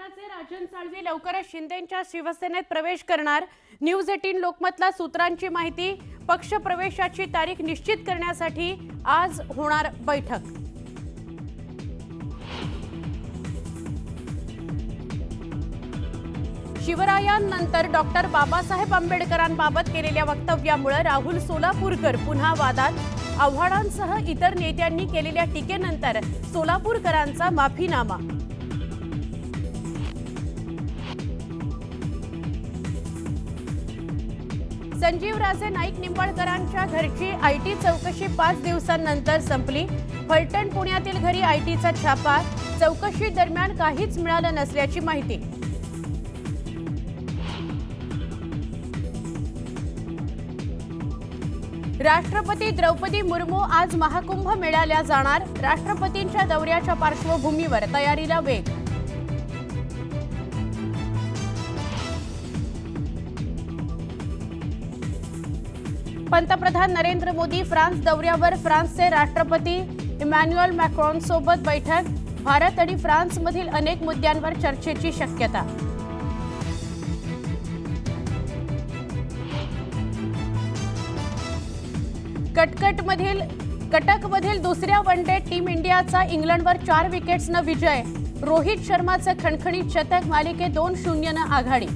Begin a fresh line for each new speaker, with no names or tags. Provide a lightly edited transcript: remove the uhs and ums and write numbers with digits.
पक्षाचे राजन साळवी लवकरच शिंदेंच्या शिवसेनेत प्रवेश करणार। न्यूज 18 लोकमतला सूत्रांची माहिती। पक्ष प्रवेशाची तारीख निश्चित करण्यासाठी आज होणार बैठक। शिवरायांनंतर डॉक्टर बाबासाहेब आंबेडकरांबाबत केलेल्या वक्तव्यामुळे राहुल सोलापूरकर पुन्हा वादात। आव्हाडांसह इतर नेत्यांनी केलेल्या टीकेनंतर सोलापूरकरांचा माफीनामा। संजीवराजे नाईक निंबाळकरांच्या घरची आयटी चौकशी 5 दिवसांनंतर संपली। फलटण पुण्यातील घरी आयटीचा छापा। चौकशी दरम्यान काहीच मिळालं नसल्याची माहिती। राष्ट्रपती द्रौपदी मुर्मू आज महाकुंभ मेळ्याला जाणार। राष्ट्रपतींच्या दौऱ्याच्या पार्श्वभूमीवर तयारीला वेग। पंतप्रधान नरेंद्र मोदी फ्रान्स दौऱ्यावर। फ्रान्सचे राष्ट्रपती इमॅन्युएल मॅक्रॉन सोबत बैठक। भारत आणि फ्रान्समधील अनेक मुद्द्यांवर चर्चेची शक्यता। कटकमधील दुसऱ्या वनडे टीम इंडियाचा इंग्लंडवर 4 विकेट्सनं विजय। रोहित शर्माचं खणखणीत शतक। मालिकेत 2-0 आघाडी।